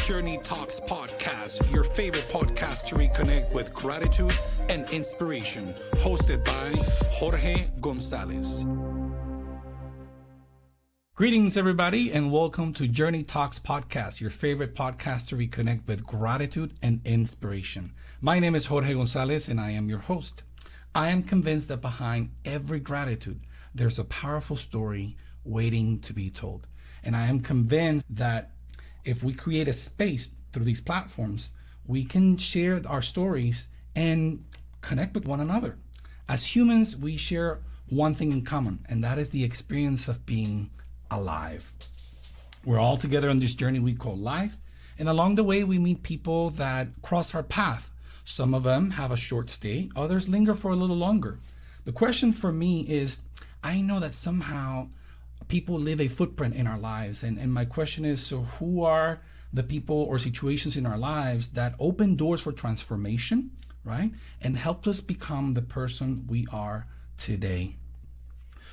Journey Talks podcast, your favorite podcast to reconnect with gratitude and inspiration, hosted by Jorge Gonzalez. Greetings, everybody, and welcome to Journey Talks podcast, your favorite podcast to reconnect with gratitude and inspiration. My name is Jorge Gonzalez, and I am your host. I am convinced that behind every gratitude, there's a powerful story waiting to be told. And I am convinced that if we create a space through these platforms, we can share our stories and connect with one another. As humans, we share one thing in common, and that is the experience of being alive. We're all together on this journey we call life, and along the way we meet people that cross our path. Some of them have a short stay, others linger for a little longer. The question for me is, I know that somehow people leave a footprint in our lives, and my question is, so who are the people or situations in our lives that open doors for transformation, right, and helped us become the person we are today?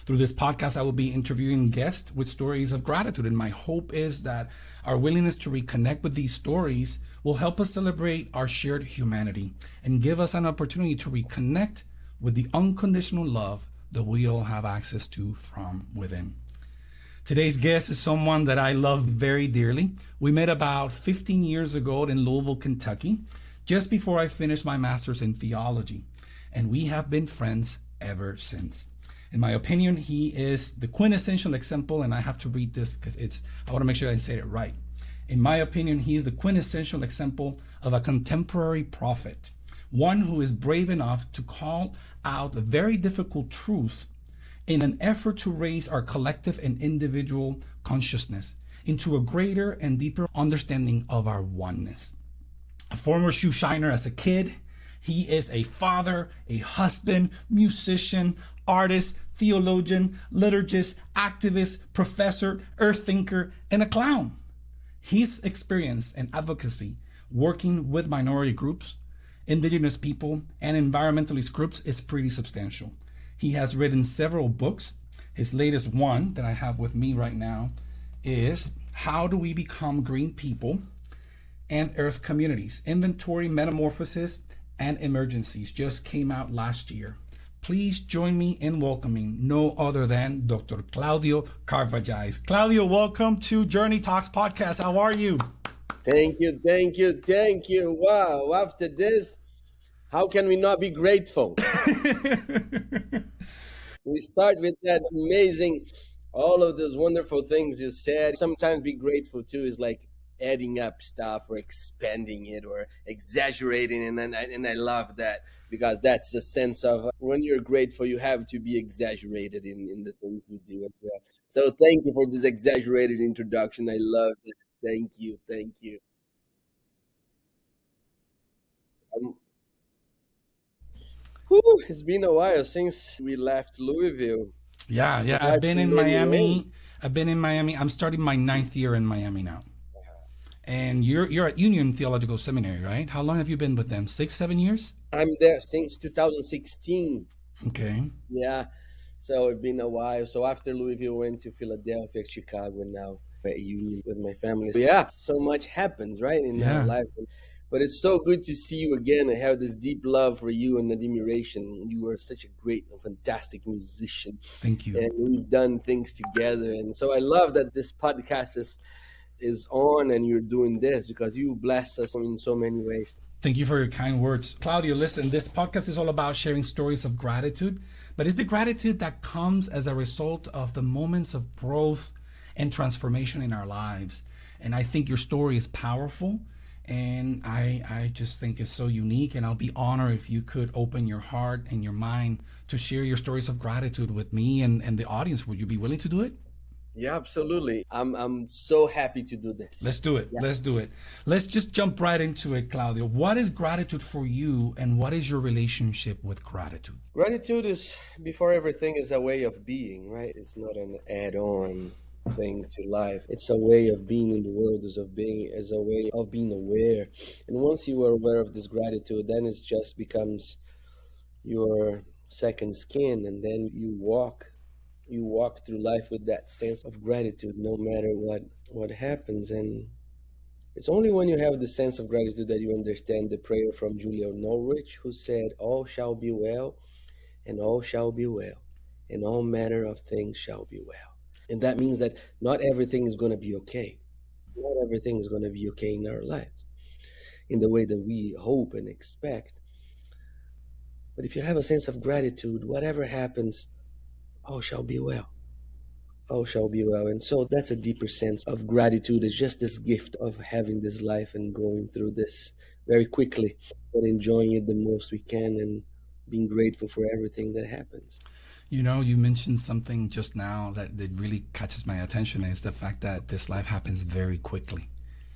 Through this podcast, I will be interviewing guests with stories of gratitude, and my hope is that our willingness to reconnect with these stories will help us celebrate our shared humanity and give us an opportunity to reconnect with the unconditional love that we all have access to from within. Today's guest is someone that I love very dearly. We met about 15 years ago in Louisville, Kentucky, just before I finished my master's in theology, and we have been friends ever since. In my opinion, he is the quintessential example, and I have to read this because I want to make sure I say it right. In my opinion, he is the quintessential example of a contemporary prophet, one who is brave enough to call out a very difficult truth in an effort to raise our collective and individual consciousness into a greater and deeper understanding of our oneness. A former shoe shiner as a kid, he is a father, a husband, musician, artist, theologian, liturgist, activist, professor, earth thinker, and a clown. His experience and advocacy working with minority groups, indigenous people, and environmentalist groups is pretty substantial. He has written several books. His latest one that I have with me right now is How Do We Become Green People and Earth Communities? Inventory, Metamorphosis, and Emergencies. Just came out last year. Please join me in welcoming no other than Dr. Claudio Carvalhaes. Claudio, welcome to Journey Talks podcast. How are you? Thank you. Wow, after this, how can we not be grateful? We start with that amazing, all of those wonderful things you said. Sometimes be grateful too is like adding up stuff or expanding it or exaggerating, and I love that, because that's the sense of when you're grateful, you have to be exaggerated in the things you do as well. So thank you for this exaggerated introduction. I love it. Thank you. It's been a while since we left Louisville. Yeah. I've been in Miami. I'm starting my 9th year in Miami now. And you're at Union Theological Seminary, right? How long have you been with them? 6, 7 years? I'm there since 2016. Okay. Yeah. So it's been a while. So after Louisville, went to Philadelphia, Chicago, and now at Union with my family. So yeah, so much happens, right, in our lives. But it's so good to see you again. I have this deep love for you and admiration. You are such a great and fantastic musician. Thank you. And we've done things together. And so I love that this podcast is on and you're doing this, because you bless us in so many ways. Thank you for your kind words. Claudio, listen, this podcast is all about sharing stories of gratitude, but it's the gratitude that comes as a result of the moments of growth and transformation in our lives. And I think your story is powerful, and I just think it's so unique, and I'll be honored if you could open your heart and your mind to share your stories of gratitude with me and the audience. Would you be willing to do it? Yeah, absolutely. I'm so happy to do this. Let's do it. Let's just jump right into it, Claudio. What is gratitude for you, and what is your relationship with gratitude? Gratitude is, before everything, is a way of being, right? It's not an add-on thing to life. It's a way of being in the world, as a way of being aware. And once you are aware of this gratitude, then it just becomes your second skin, and then you walk through life with that sense of gratitude, no matter what happens. And It's only when you have the sense of gratitude that you understand the prayer from Julia Norwich, who said, "All shall be well, and all shall be well, and all manner of things shall be well." And that means that not everything is going to be okay. Not everything is going to be okay in our lives in the way that we hope and expect. But if you have a sense of gratitude, whatever happens, all shall be well. All shall be well. And so that's a deeper sense of gratitude. It's just this gift of having this life and going through this very quickly, but enjoying it the most we can and being grateful for everything that happens. You know, you mentioned something just now that really catches my attention is the fact that this life happens very quickly.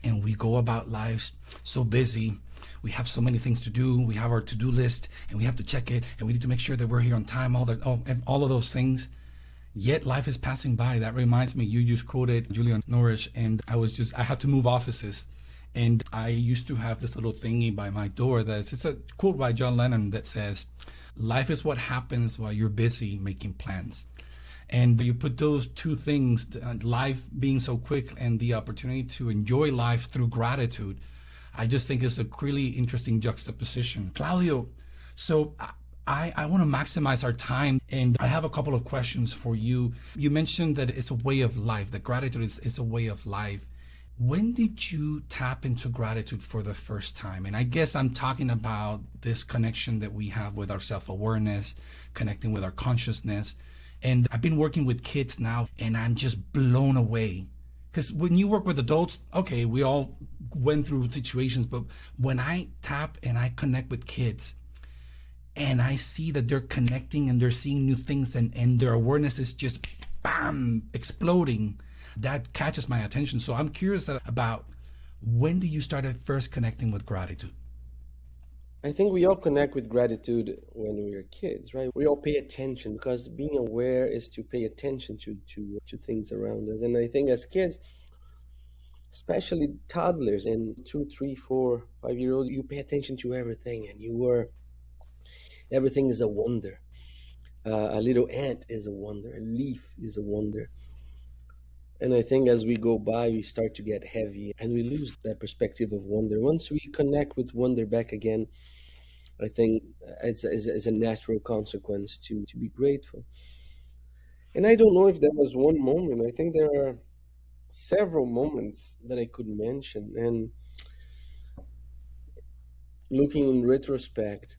And we go about lives so busy. We have so many things to do. We have our to-do list and we have to check it and we need to make sure that we're here on time, all of those things. Yet life is passing by. That reminds me, you just quoted Julian Norwich, and I had to move offices. And I used to have this little thingy by my door it's a quote by John Lennon that says, "Life is what happens while you're busy making plans." And you put those two things, life being so quick and the opportunity to enjoy life through gratitude, I just think it's a really interesting juxtaposition. Claudio, so I want to maximize our time, and I have a couple of questions for you. You mentioned that it's a way of life, that gratitude is a way of life. When did you tap into gratitude for the first time? And I guess I'm talking about this connection that we have with our self-awareness, connecting with our consciousness. And I've been working with kids now, and I'm just blown away. Because when you work with adults, okay, we all went through situations, but when I tap and I connect with kids, and I see that they're connecting and they're seeing new things, and their awareness is just bam, exploding, that catches my attention. So I'm curious about, when do you start first connecting with gratitude? I think we all connect with gratitude when we are kids, right? We all pay attention because being aware is to pay attention to things around us. And I think as kids, especially toddlers and 2, 3, 4, 5 year old, you pay attention to everything, and everything is a wonder. A little ant is a wonder, a leaf is a wonder. And I think as we go by, we start to get heavy and we lose that perspective of wonder. Once we connect with wonder back again, I think it's a natural consequence to be grateful. And I don't know if there was one moment. I think there are several moments that I could mention. And looking in retrospect,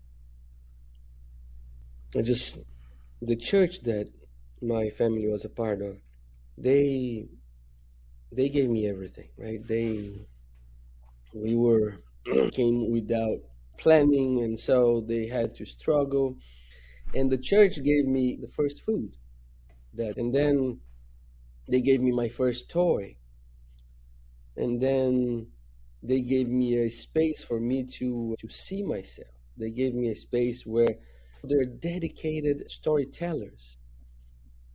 the church that my family was a part of, they gave me everything, right? We were came without planning, and so they had to struggle. And the church gave me the first food, and then they gave me my first toy, and then they gave me a space for me to see myself. They gave me a space where they're dedicated storytellers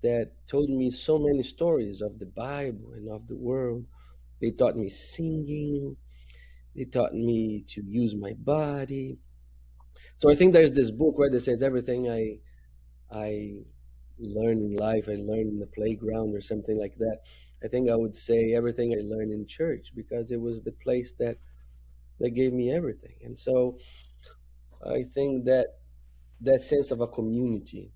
that told me so many stories of the Bible and of the world. They taught me singing. They taught me to use my body. So I think there's this book, right, that says everything I learned in life, I learned in the playground or something like that. I think I would say everything I learned in church, because it was the place that gave me everything. And so I think that sense of a community,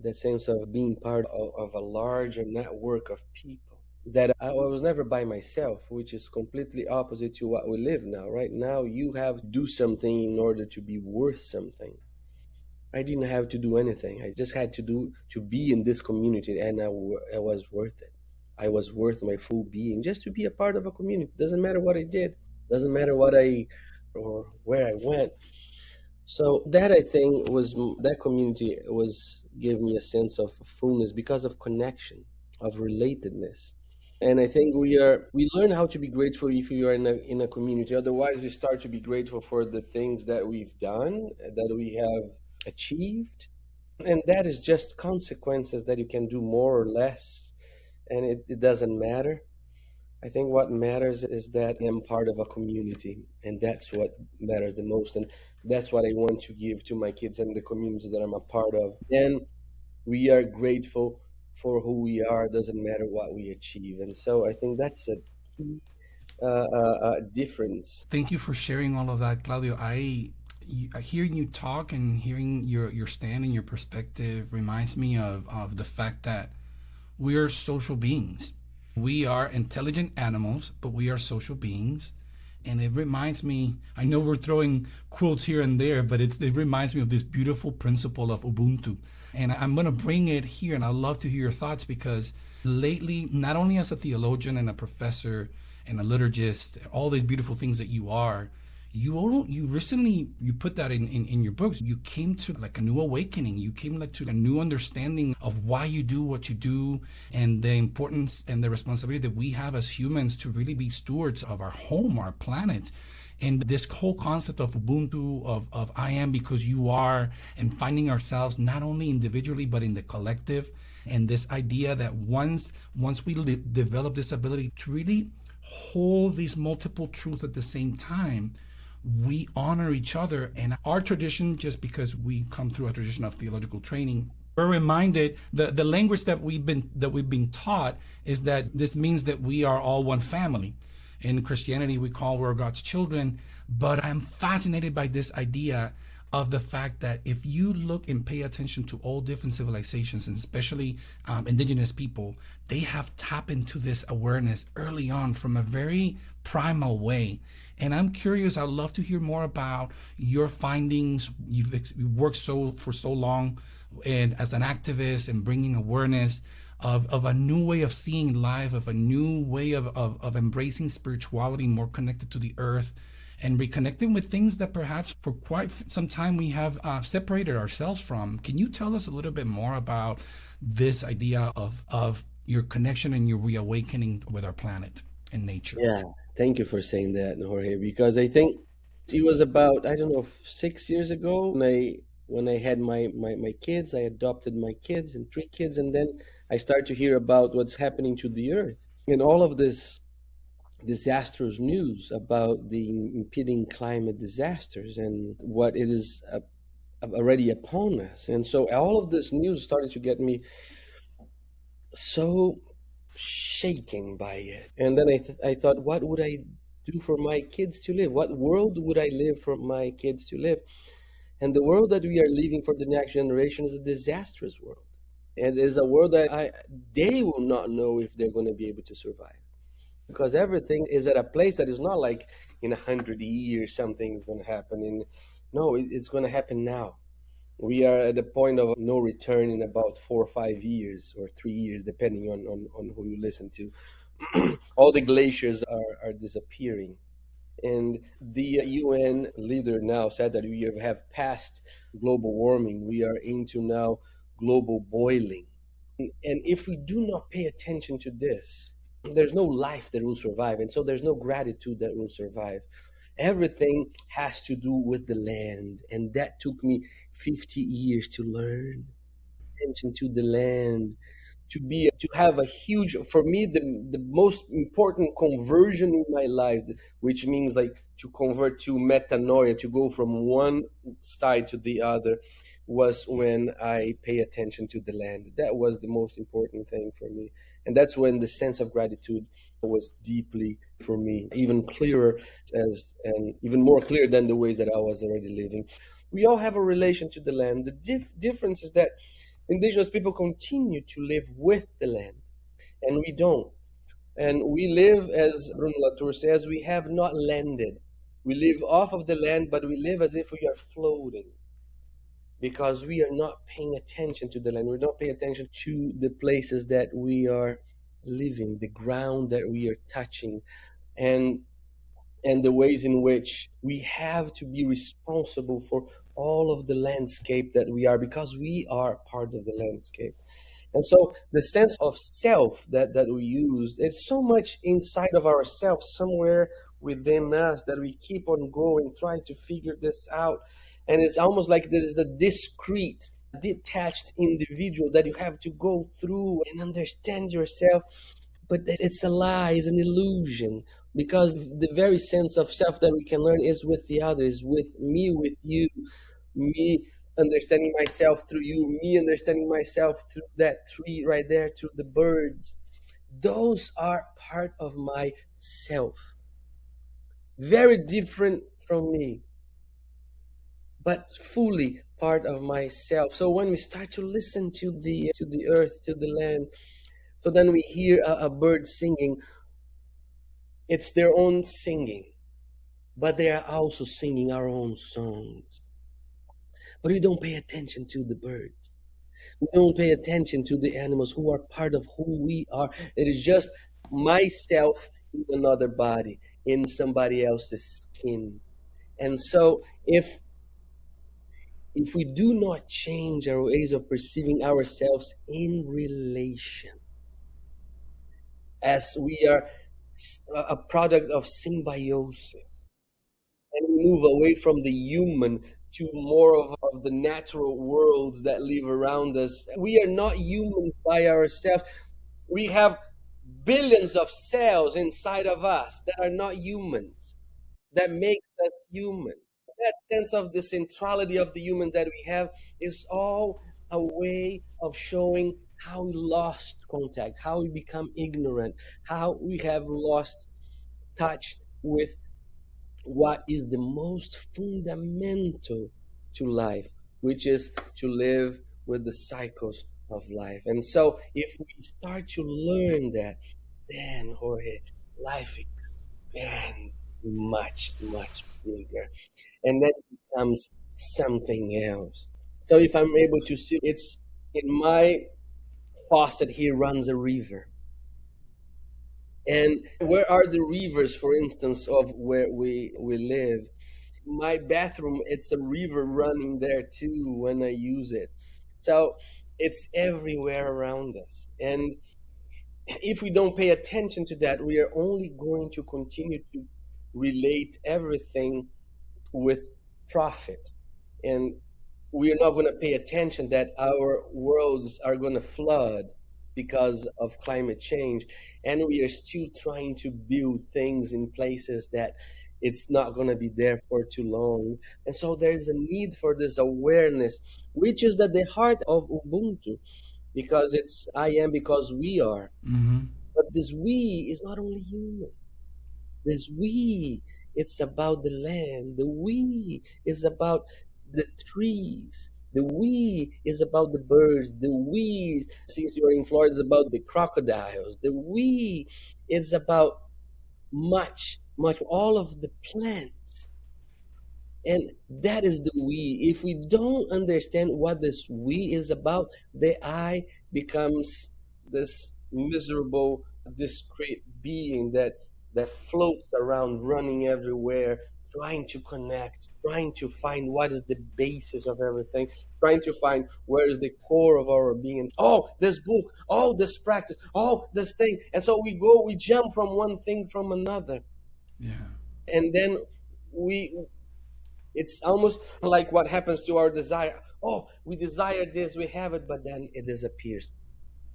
that sense of being part of a larger network of people, that I was never by myself, which is completely opposite to what we live now. Right now, you have to do something in order to be worth something. I didn't have to do anything. I just had to be in this community, and I was worth it. I was worth my full being just to be a part of a community. Doesn't matter what I did, doesn't matter what I or where I went. So that, I think, that community gave me a sense of fullness because of connection, of relatedness. And I think we learn how to be grateful if you are in a community. Otherwise, we start to be grateful for the things that we've done, that we have achieved, and that is just consequences that you can do more or less, and it doesn't matter. I think what matters is that I'm part of a community, and that's what matters the most. And that's what I want to give to my kids and the community that I'm a part of. And we are grateful for who we are, doesn't matter what we achieve. And so I think that's a key difference. Thank you for sharing all of that, Claudio. Hearing you talk and hearing your stand and your perspective reminds me of the fact that we are social beings. We are intelligent animals, but we are social beings. And it reminds me, I know we're throwing quotes here and there, but it reminds me of this beautiful principle of Ubuntu. And I'm going to bring it here, and I'd love to hear your thoughts because lately, not only as a theologian and a professor and a liturgist, all these beautiful things that you are, you recently you put that in your books. You came to like a new awakening. You came like to a new understanding of why you do what you do, and the importance and the responsibility that we have as humans to really be stewards of our home, our planet. And this whole concept of Ubuntu, of I am because you are, and finding ourselves not only individually but in the collective, and this idea that once we develop this ability to really hold these multiple truths at the same time, we honor each other. And our tradition, just because we come through a tradition of theological training, we're reminded that the language that we've been taught is that this means that we are all one family. In Christianity, we're God's children. But I'm fascinated by this idea of the fact that if you look and pay attention to all different civilizations, and especially indigenous people, they have tapped into this awareness early on from a very primal way. And I'm curious, I'd love to hear more about your findings. You've worked for so long and as an activist and bringing awareness of a new way of seeing life, of a new way of embracing spirituality, more connected to the earth, and reconnecting with things that perhaps for quite some time we have separated ourselves from. Can you tell us a little bit more about this idea of your connection and your reawakening with our planet and nature? Yeah, thank you for saying that, Jorge, because I think it was about, I don't know, 6 years ago when I had my kids. I adopted my kids and 3 kids, and then I started to hear about what's happening to the earth and all of this disastrous news about the impending climate disasters and what it is already upon us. And so all of this news started to get me so shaken by it. And then I thought, what would I do for my kids to live? What world would I live for my kids to live? And the world that we are leaving for the next generation is a disastrous world. And it is a world that they will not know if they're going to be able to survive. Because everything is at a place that is not like in 100 years something is going to happen. No, it's going to happen now. We are at the point of no return in about 4 or 5 years or 3 years, depending on who you listen to. All the glaciers are disappearing. And the UN leader now said that we have passed global warming. We are into now global boiling. And if we do not pay attention to this, there's no life that will survive. And so there's no gratitude that will survive. Everything has to do with the land. And that took me 50 years to learn. Attention to the land, to have a huge, for me, the most important conversion in my life, which means like to convert to metanoia, to go from one side to the other, was when I pay attention to the land. That was the most important thing for me. And that's when the sense of gratitude was deeply, for me, even clearer and even more clear than the ways that I was already living. We all have a relation to the land. The difference is that indigenous people continue to live with the land, and we don't. And we live, as Bruno Latour says, we have not landed. We live off of the land, but we live as if we are floating because we are not paying attention to the land. We're not paying attention to the places that we are living, the ground that we are touching, and the ways in which we have to be responsible for all of the landscape that we are, because we are part of the landscape. And so the sense of self that we use, it's so much inside of ourselves, somewhere within us, that we keep on going, trying to figure this out. And it's almost like there is a discrete, detached individual that you have to go through and understand yourself. But it's a lie, it's an illusion, because the very sense of self that we can learn is with the others, with me, with you, me understanding myself through you, me understanding myself through that tree right there, through the birds. Those are part of my self. very different from me, but fully part of myself. So when we start to listen to the earth, to the land, so then we hear a bird singing. It's their own singing, but they are also singing our own songs. But we don't pay attention to the birds. We don't pay attention to the animals who are part of who we are. It is just myself in another body, in somebody else's skin. And so if we do not change our ways of perceiving ourselves in relation, as we are a product of symbiosis, and we move away from the human to more of the natural worlds that live around us. We are not humans by ourselves. We have billions of cells inside of us that are not humans, that makes us human. That sense of the centrality of the human that we have is all a way of showing how we lost contact, how we become ignorant, how we have lost touch with what is the most fundamental to life, which is to live with the cycles of life. And so, if we start to learn that, then, Jorge, life expands much, much bigger. And then it becomes something else. So, if I'm able to see, it's in my faucet here runs a river. And where are the rivers, for instance, of where we live? My bathroom, it's a river running there too when I use it. So it's everywhere around us. And if we don't pay attention to that, we are only going to continue to relate everything with profit. And we are not going to pay attention that our worlds are going to flood because of climate change, and we are still trying to build things in places that it's not going to be there for too long. And so there's a need for this awareness, which is at the heart of Ubuntu, because it's I am because we are. Mm-hmm. But this we is not only human. This we, it's about the land. The we is about the trees. The we is about the birds. The we, since you're in Florida, is about the crocodiles. The we is about much, much, all of the plants. And that is the we. If we don't understand what this we is about, the I becomes this miserable, discrete being that floats around, running everywhere, trying to connect, trying to find what is the basis of everything, trying to find where is the core of our being. Oh, this book, oh, this practice, oh, this thing. And so we jump from one thing from another. Yeah. And then we it's almost like what happens to our desire. Oh, we desire this, we have it, but then it disappears.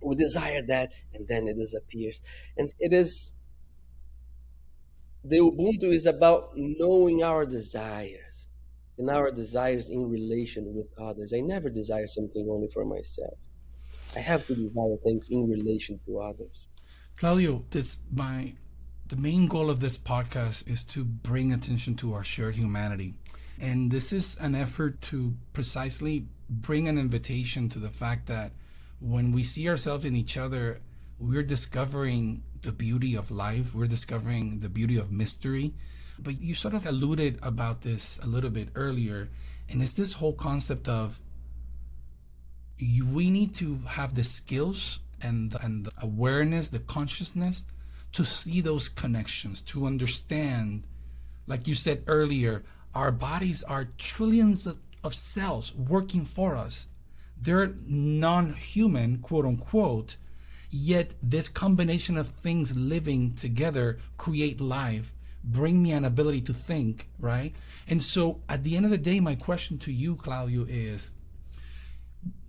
We desire that, and then it disappears. And it is the Ubuntu is about knowing our desires and our desires in relation with others. I never desire something only for myself. I have to desire things in relation to others. Claudio, the main goal of this podcast is to bring attention to our shared humanity. And this is an effort to precisely bring an invitation to the fact that when we see ourselves in each other, we're discovering the beauty of life, we're discovering the beauty of mystery. But you sort of alluded about this a little bit earlier, and it's this whole concept of we need to have the skills and the awareness, the consciousness to see those connections, to understand, like you said earlier, our bodies are trillions of cells working for us. They're non-human, quote unquote, yet this combination of things living together create life, bring me an ability to think, right? And so at the end of the day, my question to you, Claudio, is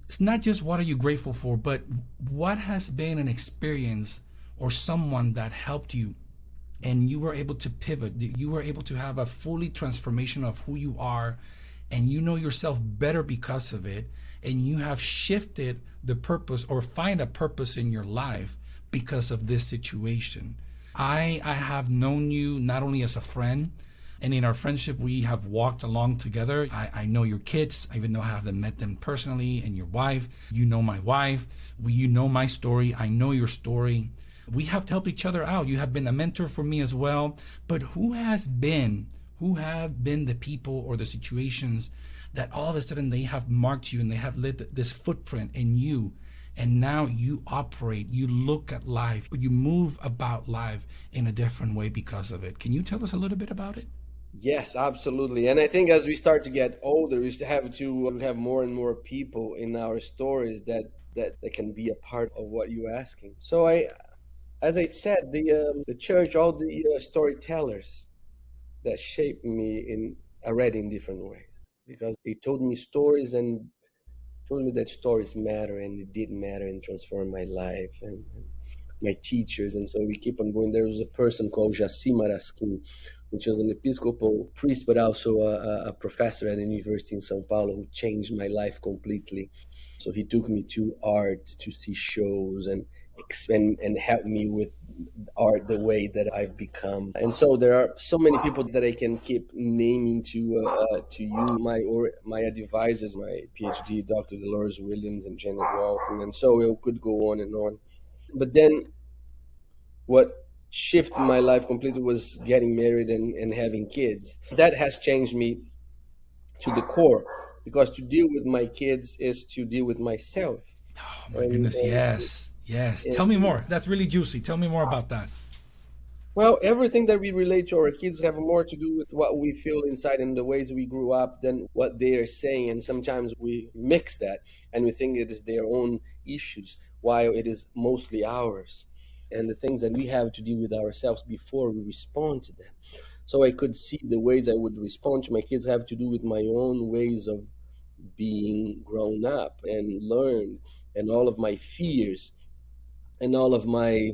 it's not just what are you grateful for, but what has been an experience or someone that helped you and you were able to pivot, you were able to have a fully transformation of who you are, and you know yourself better because of it, and you have shifted the purpose or find a purpose in your life because of this situation. I have known you not only as a friend, and in our friendship we have walked along together. I know your kids. I even know how I've met them personally, and your wife. You know my wife. You know my story. I know your story. We have helped each other out. You have been a mentor for me as well. But who have been the people or the situations that all of a sudden they have marked you and they have lit this footprint in you, and now you operate, you look at life, you move about life in a different way because of it? Can you tell us a little bit about it? Yes, absolutely. And I think as we start to get older, we have to have more and more people in our stories that can be a part of what you're asking. So as I said, the church, all the storytellers that shaped me in already in different ways, because they told me stories and told me that stories matter, and it did matter and transform my life and my teachers. And so we keep on going. There was a person called Jaci Marasquim, which was an Episcopal priest, but also a professor at a university in Sao Paulo, who changed my life completely. So he took me to art to see shows and helped me with art the way that I've become. And so there are so many people that I can keep naming to you, my advisors, my PhD, Dr. Dolores Williams and Janet Walton, and so it could go on and on. But then what shifted my life completely was getting married and having kids. That has changed me to the core, because to deal with my kids is to deal with myself. Oh my And, goodness, yes, yes. Tell me and more. That's really juicy. Tell me more about that. well, everything that we relate to our kids have more to do with what we feel inside and the ways we grew up than what they are saying. And sometimes we mix that and we think it is their own issues, while it is mostly ours. And the things that we have to deal with ourselves before we respond to them. So I could see the ways I would respond to my kids have to do with my own ways of being grown up and learned, and all of my fears and all of my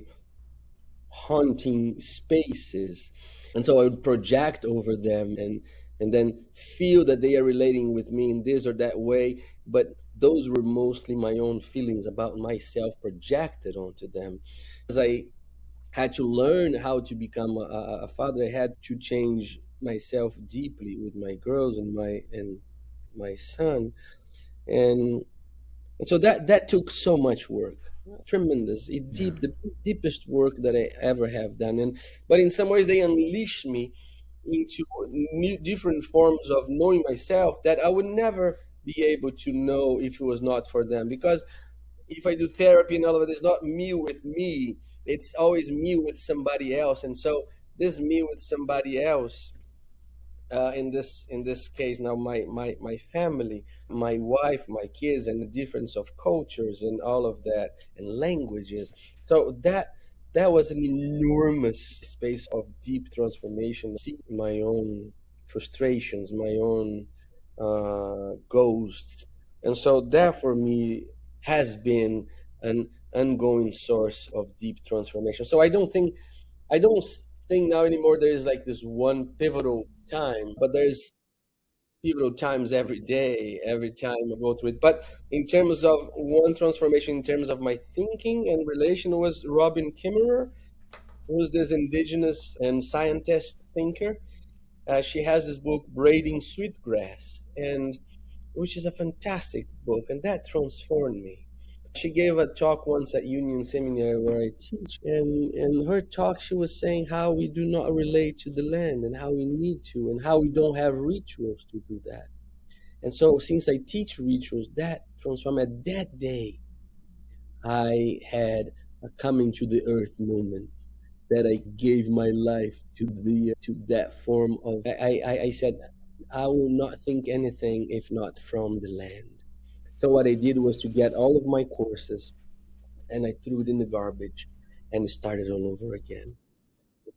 haunting spaces. And so I would project over them and then feel that they are relating with me in this or that way. But those were mostly my own feelings about myself projected onto them. As I had to learn how to become a father, I had to change myself deeply with my girls and my son. And and so that took so much work, tremendous, Yeah. the deepest work that I ever have done. And but in some ways they unleashed me into new, different forms of knowing myself that I would never be able to know if it was not for them. Because if I do therapy and all of it, it's not me with me; it's always me with somebody else. And so this me with somebody else, in this case now, my family, my wife, my kids, and the difference of cultures and all of that, and languages. So that was an enormous space of deep transformation. See my own frustrations, my own ghosts. And so that for me has been an ongoing source of deep transformation. So I don't think now anymore there is like this one pivotal time, but there's pivotal times every day, every time I go through it. But in terms of one transformation, in terms of my thinking and relation, was Robin Kimmerer, who is this indigenous and scientist thinker. She has this book, Braiding Sweetgrass, and which is a fantastic book, and that transformed me. She gave a talk once at Union Seminary where I teach, and in her talk she was saying how we do not relate to the land and how we need to, and how we don't have rituals to do that. And so since I teach rituals, that transformed. At that day I had a coming to the earth moment, that I gave my life to that form of I said I will not think anything if not from the land. So what I did was to get all of my courses and I threw it in the garbage and started all over again.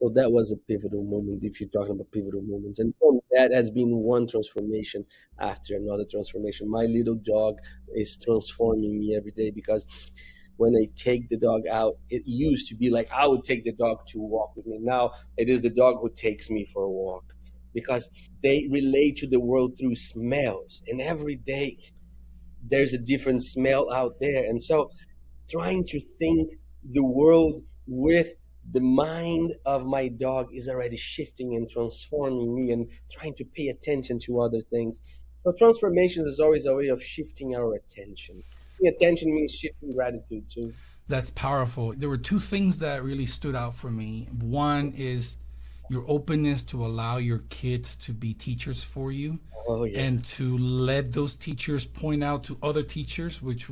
So that was a pivotal moment, if you're talking about pivotal moments. And for me, that has been one transformation after another transformation. My little dog is transforming me every day, because when I take the dog out, it used to be like I would take the dog to walk with me. Now it is the dog who takes me for a walk, because they relate to the world through smells. And every day there's a different smell out there. And so trying to think the world with the mind of my dog is already shifting and transforming me and trying to pay attention to other things. So transformation is always a way of shifting our attention. Attention means shifting gratitude too. That's powerful. There were two things that really stood out for me. One is your openness to allow your kids to be teachers for you Oh yeah. and to let those teachers point out to other teachers, which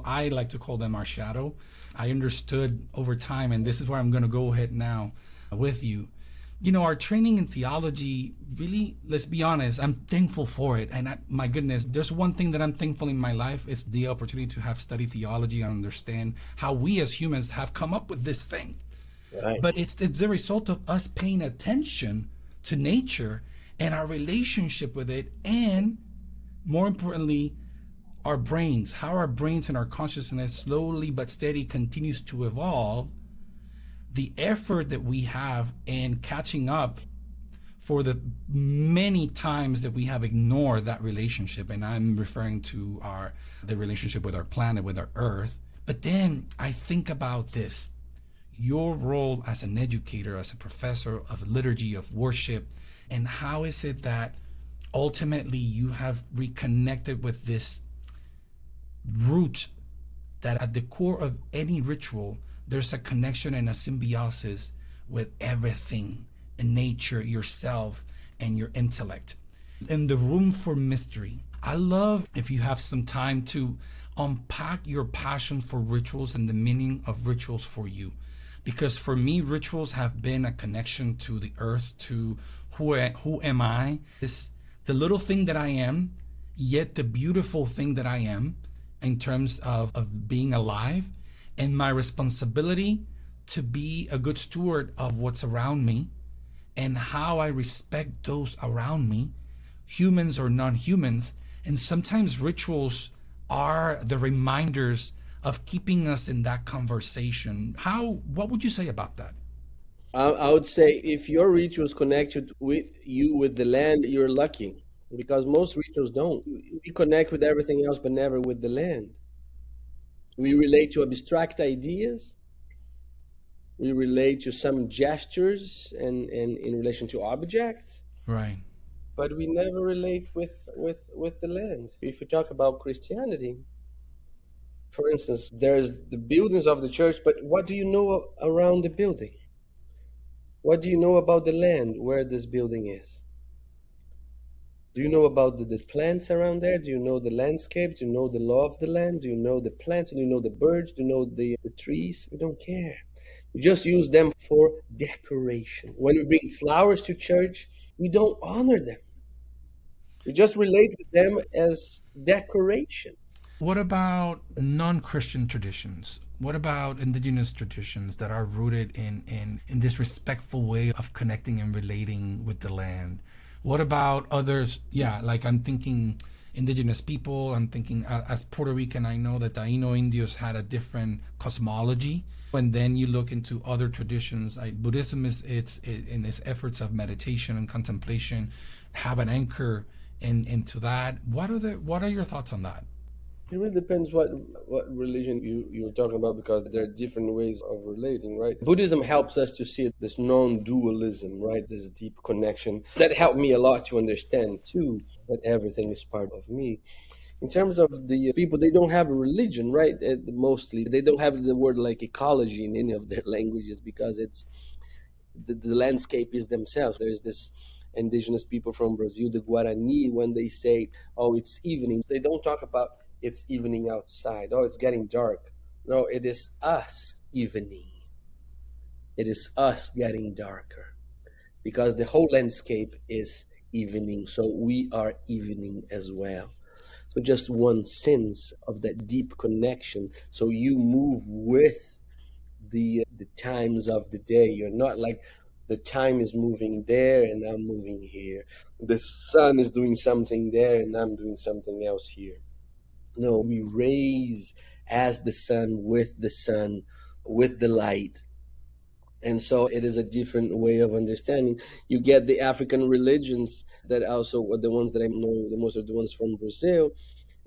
I like to call them our shadow. I understood over time, and this is where I'm going to go ahead now with you. You know, our training in theology, really, let's be honest, I'm thankful for it. And my goodness, there's one thing that I'm thankful in my life. It's the opportunity to have studied theology and understand how we as humans have come up with this thing. Right. But it's the result of us paying attention to nature and our relationship with it, and more importantly, our brains, how our brains and our consciousness slowly but steady continues to evolve. The effort that we have in catching up for the many times that we have ignored that relationship, and I'm referring to the relationship with our planet, with our earth. But then I think about this, your role as an educator, as a professor of liturgy, of worship, and how is it that ultimately you have reconnected with this root that at the core of any ritual, there's a connection and a symbiosis with everything in nature, yourself, and your intellect. And the room for mystery. I love if you have some time to unpack your passion for rituals and the meaning of rituals for you. Because for me, rituals have been a connection to the earth, to who am I? It's the little thing that I am, yet the beautiful thing that I am in terms of being alive, and my responsibility to be a good steward of what's around me and how I respect those around me, humans or non-humans. And sometimes rituals are the reminders of keeping us in that conversation. What would you say about that? I would say if your rituals connected with you with the land, you're lucky, because most rituals don't. We connect with everything else, but never with the land. We relate to abstract ideas. We relate to some gestures and in relation to objects. Right. But we never relate with the land. If we talk about Christianity, for instance, there's the buildings of the church, but what do you know around the building? What do you know about the land where this building is? Do you know about the plants around there? Do you know the landscape? Do you know the law of the land? Do you know the plants? Do you know the birds? Do you know the trees? We don't care. We just use them for decoration. When we bring flowers to church, we don't honor them. We just relate with them as decoration. What about non-Christian traditions? What about indigenous traditions that are rooted in this respectful way of connecting and relating with the land? What about others? Yeah, like I'm thinking indigenous people. I'm thinking as Puerto Rican, I know that Taino Indios had a different cosmology. And then you look into other traditions. Buddhism it's in its efforts of meditation and contemplation, have an anchor into that. What are your thoughts on that? It really depends what religion you're talking about, because there are different ways of relating, right? Buddhism helps us to see this non-dualism, right? This deep connection that helped me a lot to understand too that everything is part of me. In terms of the people, they don't have a religion, right? Mostly, they don't have the word like ecology in any of their languages, because it's the landscape is themselves. There's this indigenous people from Brazil, the Guarani, when they say, "Oh, it's evening," they don't talk about it's evening outside. Oh, it's getting dark. No, it is us evening. It is us getting darker, because the whole landscape is evening. So we are evening as well. So just one sense of that deep connection. So you move with the times of the day. You're not like the time is moving there and I'm moving here. The sun is doing something there and I'm doing something else here. No, we raise as the sun, with the light. And so it is a different way of understanding. You get the African religions that also are the ones that I know the most, are the ones from Brazil.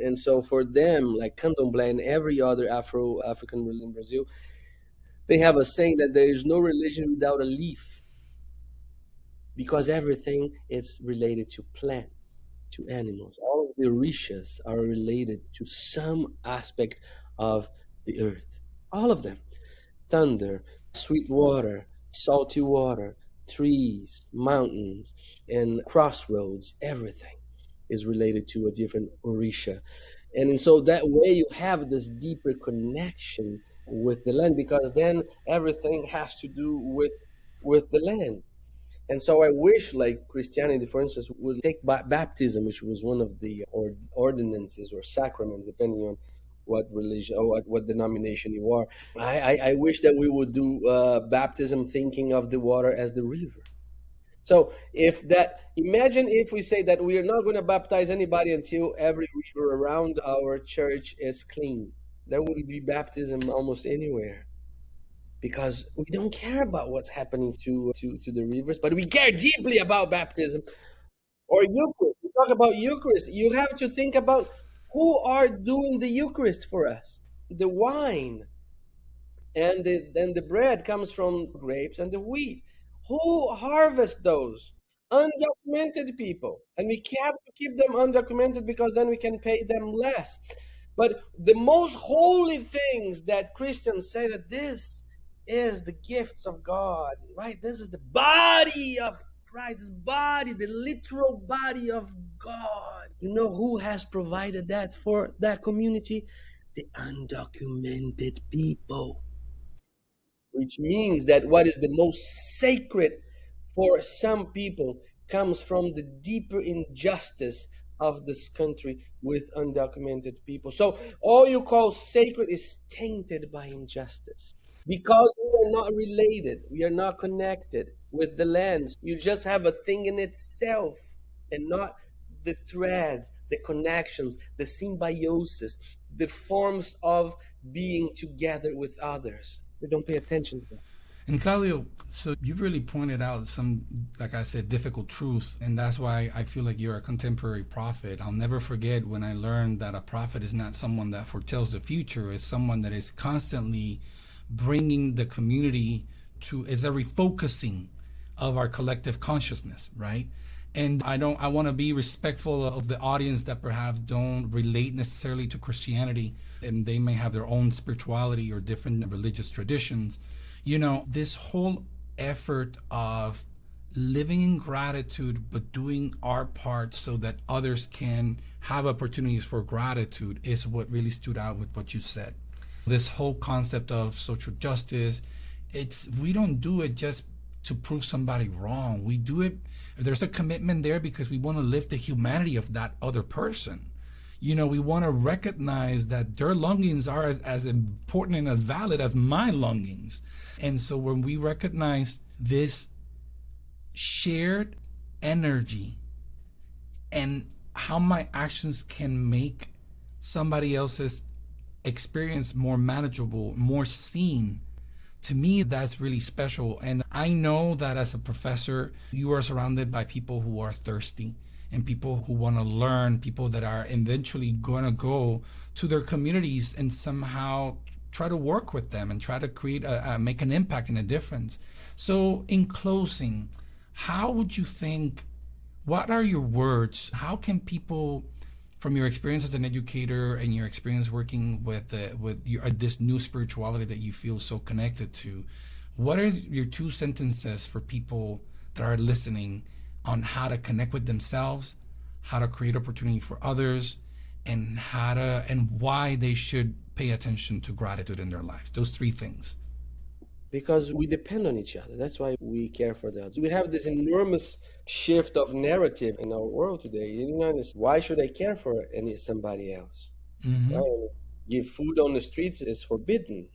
And so for them, like Candomblé and every other African religion in Brazil, They have a saying that there is no religion without a leaf, because everything is related to plants, to animals. All of the rishas are related to some aspect of the earth. All of them. Thunder, sweet water, salty water, trees, mountains, and crossroads, everything is related to a different orisha. And so that way you have this deeper connection with the land, because then everything has to do with the land. And so I wish, like Christianity, for instance, would take baptism, which was one of the ordinances or sacraments, depending on what religion or what denomination you are. I wish that we would do baptism thinking of the water as the river. So imagine if we say that we are not going to baptize anybody until every river around our church is clean. There would be baptism almost anywhere, because we don't care about what's happening to the rivers, but we care deeply about baptism or Eucharist. We talk about Eucharist. You have to think about who are doing the Eucharist for us. The wine and the bread comes from grapes and the wheat. Who harvest those? Undocumented people. And we have to keep them undocumented, because then we can pay them less. But the most holy things that Christians say, that this is the gifts of God, right? This is the body of Christ, this body, the literal body of God. You know who has provided that for that community? The undocumented people. Which means that what is the most sacred for some people comes from the deeper injustice of this country with undocumented people. So all you call sacred is tainted by injustice, because we are not related, we are not connected with the land. You just have a thing in itself, and not the threads, the connections, the symbiosis, the forms of being together with others. We don't pay attention to that. And Claudio, so you really pointed out some, like I said, difficult truths, and that's why I feel like you're a contemporary prophet. I'll never forget when I learned that a prophet is not someone that foretells the future; it's someone that is constantly bringing the community to, is a refocusing of our collective consciousness, right? And I want to be respectful of the audience that perhaps don't relate necessarily to Christianity, and they may have their own spirituality or different religious traditions. You know, this whole effort of living in gratitude but doing our part so that others can have opportunities for gratitude is what really stood out with what you said. This whole concept of social justice, we don't do it just to prove somebody wrong. We do it, there's a commitment there because we want to live the humanity of that other person. You know, we want to recognize that their longings are as important and as valid as my longings. And so when we recognize this shared energy and how my actions can make somebody else's experience more manageable, more seen, to me, that's really special. And I know that as a professor, you are surrounded by people who are thirsty and people who want to learn, people that are eventually going to go to their communities and somehow try to work with them and try to create make an impact and a difference. So in closing, how would you think, what are your words? How can people, from your experience as an educator and your experience working with this new spirituality that you feel so connected to, what are your 2 sentences for people that are listening on how to connect with themselves, how to create opportunity for others, and why they should pay attention to gratitude in their lives? Those 3 things. Because we depend on each other. That's why we care for the others. We have this enormous shift of narrative in our world today. You know, why should I care for somebody else? Mm-hmm. Right? Give food on the streets is forbidden,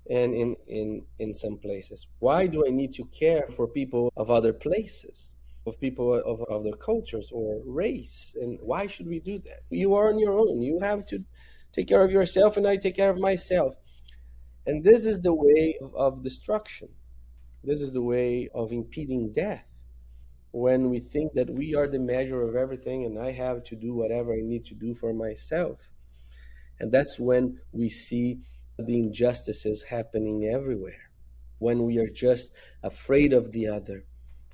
and in some places. Why do I need to care for people of other places, of people of other cultures or race? And why should we do that? You are on your own. You have to take care of yourself, and I take care of myself. And this is the way of destruction. This is the way of impeding death. When we think that we are the measure of everything and I have to do whatever I need to do for myself. And that's when we see the injustices happening everywhere, when we are just afraid of the other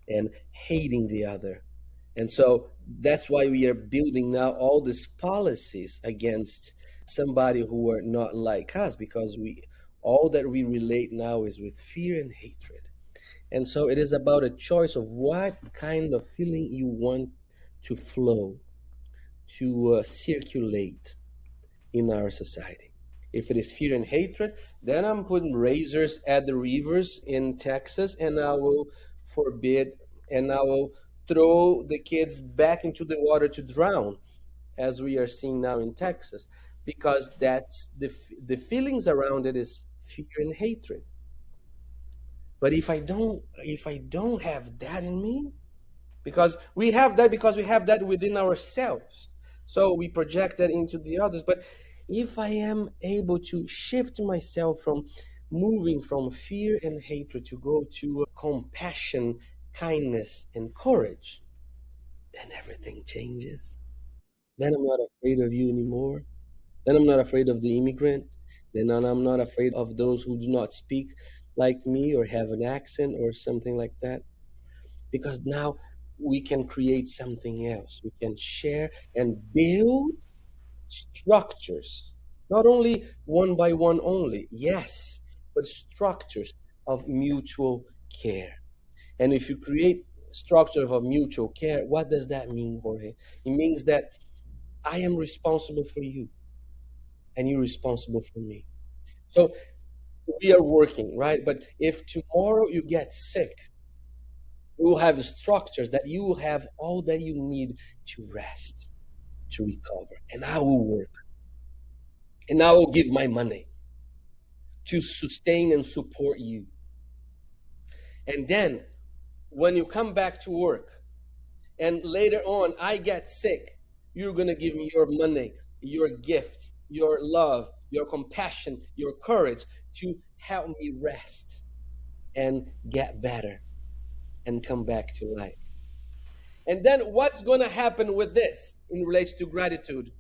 and hating the other. And so that's why we are building now all these policies against somebody who are not like us, because all that we relate now is with fear and hatred. And so it is about a choice of what kind of feeling you want to flow, to circulate in our society. If it is fear and hatred, then I'm putting razors at the rivers in Texas, and I will forbid, and I will throw the kids back into the water to drown, as we are seeing now in Texas, because that's the feelings around it is fear and hatred. But if I don't have that in me, because we have that within ourselves, so we project that into the others. But if I am able to shift myself from moving from fear and hatred to go to compassion, kindness, and courage, then everything changes. Then I'm not afraid of you anymore. Then I'm not afraid of the immigrant. Then I'm not afraid of those who do not speak like me or have an accent or something like that. Because now we can create something else. We can share and build structures, not only one by one only, yes, but structures of mutual care. And if you create structures of mutual care, what does that mean, Jorge? It means that I am responsible for you and you're responsible for me. So we are working, right? But if tomorrow you get sick, we will have structures that you will have all that you need to rest, to recover. And I will work. And I will give my money to sustain and support you. And then when you come back to work and later on I get sick, you're going to give me your money, your gifts, your love, your compassion, your courage to help me rest and get better and come back to life. And then what's going to happen with this in relation to gratitude?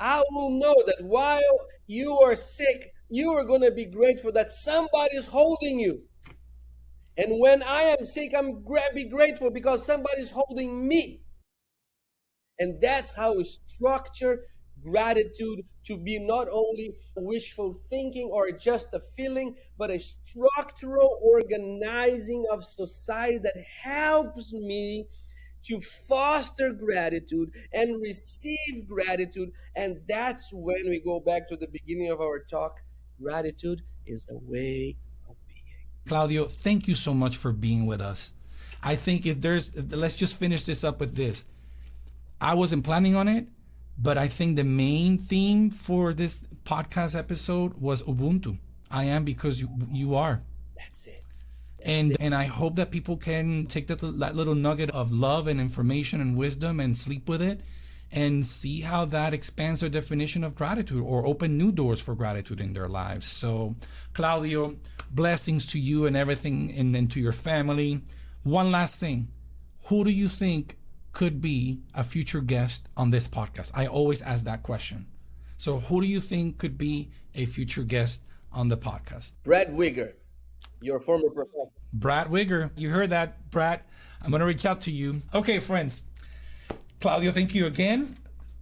I will know that while you are sick, you are going to be grateful that somebody's holding you. And when I am sick, I'm be grateful because somebody's holding me. And that's how we structure gratitude to be not only wishful thinking or just a feeling, but a structural organizing of society that helps me to foster gratitude and receive gratitude. And that's when we go back to the beginning of our talk. Gratitude is a way of being. Claudio, thank you so much for being with us. I think let's just finish this up with this. I wasn't planning on it, but I think the main theme for this podcast episode was Ubuntu. I am because you are. That's it. And I hope that people can take that little nugget of love and information and wisdom and sleep with it and see how that expands their definition of gratitude or open new doors for gratitude in their lives. So, Claudio, blessings to you and everything and to your family. One last thing. Who do you think could be a future guest on this podcast? I always ask that question. So who do you think could be a future guest on the podcast? Brad Wigger, your former professor. Brad Wigger. You heard that, Brad. I'm going to reach out to you. Okay, friends. Claudio, thank you again.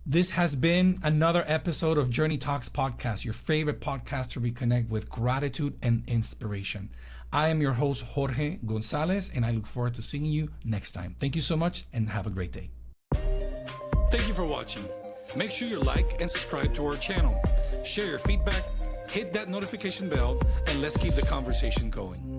This has been another episode of Journey Talks Podcast, your favorite podcast to reconnect with gratitude and inspiration. I am your host, Jorge Gonzalez, and I look forward to seeing you next time. Thank you so much and have a great day. Thank you for watching. Make sure you like and subscribe to our channel. Share your feedback, hit that notification bell, and let's keep the conversation going.